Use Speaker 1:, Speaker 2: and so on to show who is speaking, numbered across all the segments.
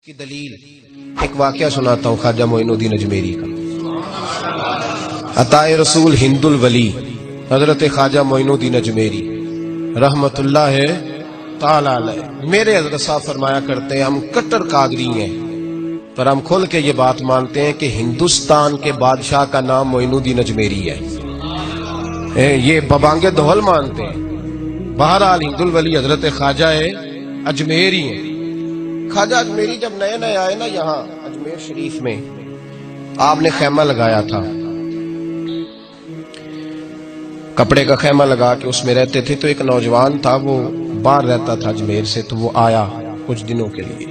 Speaker 1: کی دلیل ایک واقعہ سناتا ہوں خواجہ معین الدین اجمیری کا۔ عطائے رسول ہند الولی حضرت خواجہ معین الدین اجمیری رحمت اللہ تعالی علیہ، میرے حضرت صاحب فرمایا کرتے ہیں ہم کٹر قادری ہیں، پر ہم کھل کے یہ بات مانتے ہیں کہ ہندوستان کے بادشاہ کا نام معین الدین اجمیری ہے، یہ ببانگ دہل مانتے ہیں۔ بہرحال ہند الولی حضرت خواجہ اجمیری ہیں۔ خواجہ اجمیری جب نئے نئے آئے نا یہاں اجمیر شریف میں، آپ نے خیمہ لگایا تھا، کپڑے کا خیمہ لگا کے اس میں رہتے تھے۔ تو ایک نوجوان تھا، وہ باہر رہتا تھا اجمیر سے، تو وہ آیا کچھ دنوں کے لیے،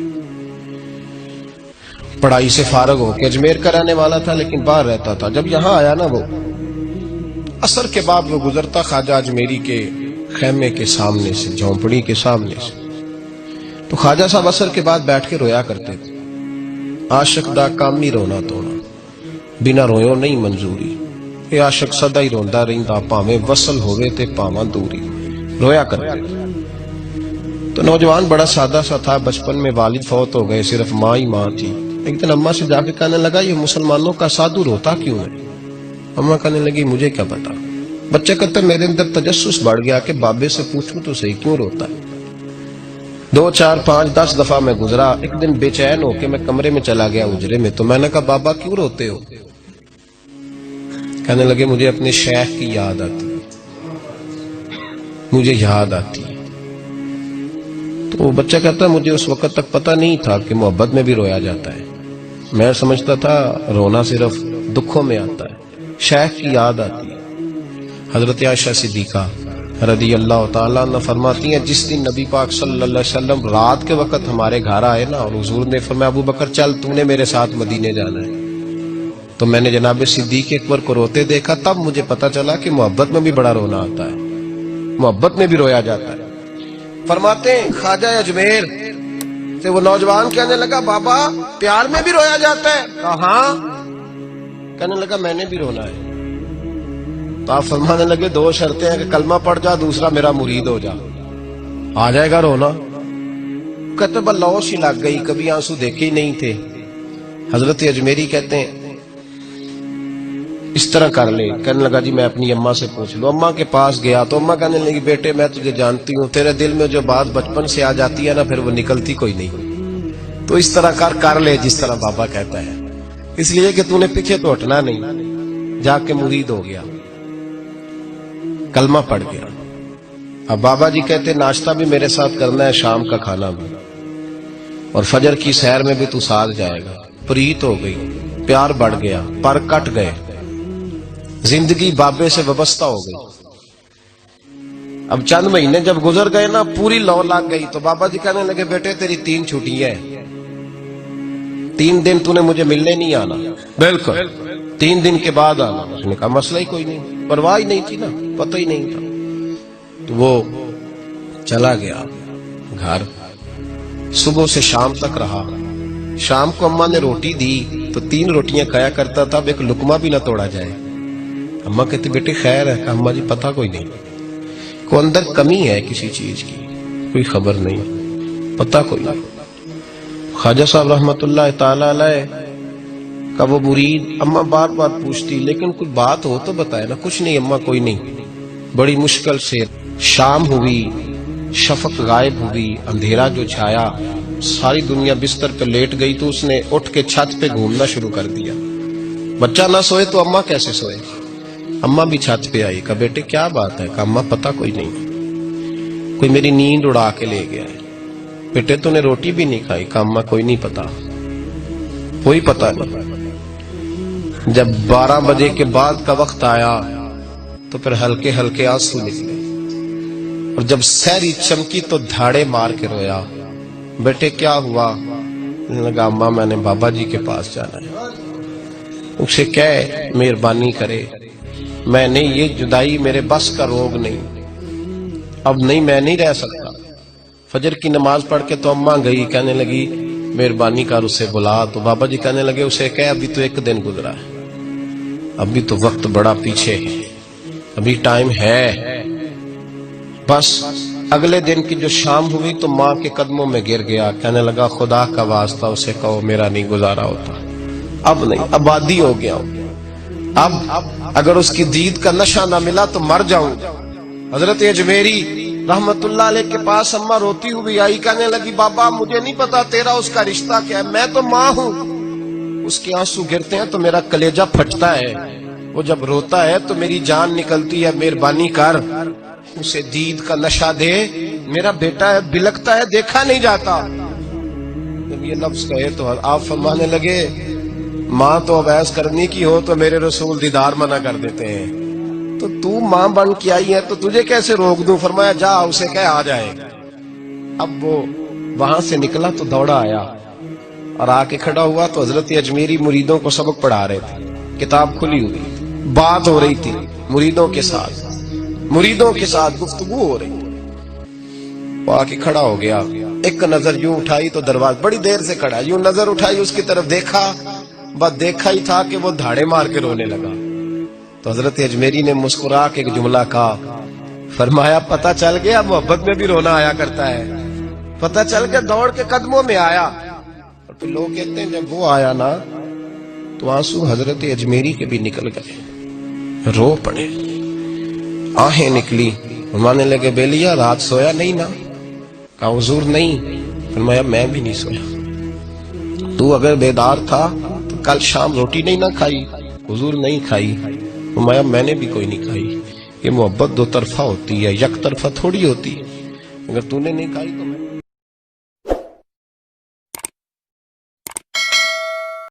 Speaker 1: پڑھائی سے فارغ ہو کے اجمیر کا رہنے والا تھا لیکن باہر رہتا تھا۔ جب یہاں آیا نا، وہ عصر کے بعد وہ گزرتا خواجہ اجمیری کے خیمے کے سامنے سے، جھونپڑی کے سامنے سے، تو خواجہ صاحب عصر کے بعد بیٹھ کے رویا کرتے تھے۔ عاشق دا کامی رونا توڑا، بنا رویوں نہیں منظوری، اے عاشق سدا ہی روندا رہندا، پاویں وصل ہوئے تے پاواں دوری، رویا کرتے تھے۔ تو نوجوان بڑا سادہ سا تھا، بچپن میں والد فوت ہو گئے، صرف ماں ہی ماں تھی۔ ایک دن اماں سے جا کے کہنے لگا یہ مسلمانوں کا سادھو روتا کیوں ہے؟ اماں کہنے لگی مجھے کیا پتا۔ بچہ کہتا میرے اندر تجسس بڑھ گیا کہ بابے سے پوچھوں تو صحیح کیوں روتا ہے۔ 2 4 5 10 دفعہ میں گزرا، ایک دن بے چین ہو کے میں کمرے میں چلا گیا اجرے میں، تو میں نے کہا بابا کیوں روتے ہو؟ کہنے لگے مجھے اپنے شیخ کی یاد آتی ہے، مجھے یاد آتی ہے۔ تو بچہ کہتا مجھے اس وقت تک پتہ نہیں تھا کہ محبت میں بھی رویا جاتا ہے، میں سمجھتا تھا رونا صرف دکھوں میں آتا ہے، شیخ کی یاد آتی ہے۔ حضرت عائشہ صدیقہ رضی اللہ تعالیٰ عنہ فرماتی ہیں جس دن نبی پاک صلی اللہ علیہ وسلم رات کے وقت ہمارے گھر آئے نا، اور حضور نے فرمایا ابو بکر چل تو نے میرے ساتھ مدینے جانا ہے، تو میں نے جناب صدیق اکبر کو روتے دیکھا، تب مجھے پتا چلا کہ محبت میں بھی بڑا رونا آتا ہے، محبت میں بھی رویا جاتا ہے۔ فرماتے ہیں خواجہ اجمیر سے وہ نوجوان کہنے لگا بابا پیار میں بھی رویا جاتا ہے؟ کہا ہاں۔ کہنے لگا میں نے بھی رونا ہے۔ تو آپ فرمانے لگے 2 شرطیں ہیں کہ کلمہ پڑھ جا، دوسرا میرا مرید ہو جا، آ جائے گا رونا۔ کہتے بلوش ہی لگ گئی، کبھی آنسو دیکھے ہی نہیں تھے۔ حضرت اجمیری کہتے ہیں اس طرح کر لے۔ کہنے لگا جی میں اپنی اماں سے پوچھ لوں۔ اماں کے پاس گیا تو اماں کہنے لگی بیٹے میں تجھے جانتی ہوں، تیرے دل میں جو بات بچپن سے آ جاتی ہے نا پھر وہ نکلتی کوئی نہیں، تو اس طرح کر لے جس طرح بابا کہتا ہے، اس لیے کہ تو نے پیچھے تو ہٹنا نہیں۔ جا کے مرید ہو گیا، کلمہ پڑھ گیا۔ اب بابا جی کہتے ناشتہ بھی میرے ساتھ کرنا ہے، شام کا کھانا بھی، اور فجر کی سیر میں بھی تو ساتھ جائے گا۔ پریت ہو گئی، پیار بڑھ گیا، پر کٹ گئے، زندگی بابے سے وابستہ ہو گئی۔ اب چند مہینے جب گزر گئے نا، پوری لو لگ گئی، تو بابا جی کہنے لگے بیٹے تیری 3 چھٹیاں ہیں، 3 دن تو نے مجھے ملنے نہیں آنا، بالکل 3 دن کے بعد آنا۔ اس نے کہا مسئلہ ہی کوئی نہیں، پرواہ ہی نہیں تھی نا، پتہ ہی نہیں تھا۔ تو وہ چلا گیا گھر، صبح سے شام تک رہا۔ شام کو اماں نے روٹی دی تو 3 روٹیاں کھایا کرتا تھا، اب ایک لقمہ بھی نہ توڑا جائے۔ اماں کہتی بیٹے خیر ہے؟ اماں جی پتہ کوئی نہیں، کو اندر کمی ہے کسی چیز کی، کوئی خبر نہیں، پتہ کوئی نہیں۔ خواجہ صاحب رحمت اللہ تعالی علیہ کا وہ مرید اماں بار بار پوچھتی لیکن کوئی بات ہو تو بتائے نا، کچھ نہیں اماں کوئی نہیں۔ بڑی مشکل سے شام ہوئی، شفق غائب ہوئی، اندھیرا جو چھایا، ساری دنیا بستر پہ لیٹ گئی، تو اس نے اٹھ کے چھت پہ گھومنا شروع کر دیا۔ بچہ نہ سوئے تو اماں کیسے سوئے؟ اماں بھی چھت پہ آئی، کہا بیٹے کیا بات ہے؟ کہا اماں پتہ کوئی نہیں، کوئی میری نیند اڑا کے لے گیا ہے۔ بیٹے تو نے روٹی بھی نہیں کھائی؟ کہا اماں کوئی نہیں پتا، کوئی پتہ نہیں۔ جب 12 بجے کے بعد کا وقت آیا تو پھر ہلکے ہلکے آنسو نکلے، اور جب سحری چمکی تو دھاڑے مار کے رویا۔ بیٹے کیا ہوا؟ لگا اماں میں نے بابا جی کے پاس جانا ہے، اسے کہے مہربانی کرے، میں نے یہ جدائی میرے بس کا روگ نہیں، اب نہیں میں نہیں رہ سکتا۔ فجر کی نماز پڑھ کے تو اماں گئی، کہنے لگی مہربانی کر اسے بلا۔ تو بابا جی کہنے لگے اسے کہے ابھی تو 1 دن گزرا ہے، ابھی تو وقت بڑا پیچھے ہے، ابھی ٹائم ہے، بس اگلے دن کی جو شام ہوئی تو ماں کے قدموں میں گر گیا، کہنے لگا خدا کا واسطہ اسے کہو میرا نہیں گزارا ہوتا، اب نہیں، آبادی ہو گیا ہوں، اب اگر اس کی دید کا نشہ نہ ملا تو مر جاؤں۔ حضرت اجمیری رحمت اللہ علیہ کے پاس اماں روتی ہوئی آئی، کہنے لگی بابا مجھے نہیں پتا تیرا اس کا رشتہ کیا ہے، میں تو ماں ہوں۔ اس کے آنسو گرتے ہیں تو میرا کلیجہ پھٹتا ہے، وہ جب روتا ہے تو میری جان نکلتی ہے، مہربانی کر اسے دید کا نشہ دے، میرا بیٹا ہے بلکتا ہے دیکھا نہیں جاتا۔ جب یہ لفظ کہے تو آپ فرمانے لگے ماں تو اب ایس کرنی کی ہو تو میرے رسول دیدار منع کر دیتے ہیں، تو ماں بن کے آئی ہے تو تجھے کیسے روک دوں؟ فرمایا جا اسے کہہ آ جائے۔ اب وہ وہاں سے نکلا تو دوڑا آیا اور آ کے کھڑا ہوا تو حضرت اجمیری مریدوں کو سبق پڑھا رہے تھے، کتاب کھلی ہوئی، بات ہو رہی تھی مریدوں کے ساتھ گفتگو ہو رہی تھی۔ وہ آ کے کھڑا ہو گیا، ایک نظر یوں اٹھائی تو دروازہ، بڑی دیر سے کھڑا، یوں نظر اٹھائی اس کی طرف دیکھا، بس دیکھا ہی تھا کہ وہ دھاڑے مار کے رونے لگا۔ تو حضرت اجمیری نے مسکرا کے ایک جملہ کہا، فرمایا پتہ چل گیا محبت میں بھی رونا آیا کرتا ہے، پتہ چل گیا، دوڑ کے قدموں میں آیا۔ اور پھر لوگ کہتے ہیں جب وہ آیا نا تو آنسو حضرت اجمیری کے بھی نکل گئے، رو پڑے، آہیں نکلی۔ فرمانے لگے بیلیا رات سویا نہیں نا؟ کہا حضور نہیں۔ فرمایا میں بھی نہیں سویا، تو اگر بیدار تھا تو کل شام روٹی نہیں نہ کھائی؟ حضور نہیں کھائی۔ فرمایا میں نے بھی کوئی نہیں کھائی۔ یہ محبت دو طرفہ ہوتی ہے، یک طرفہ تھوڑی ہوتی ہے، اگر تو نے نہیں کھائی تو میں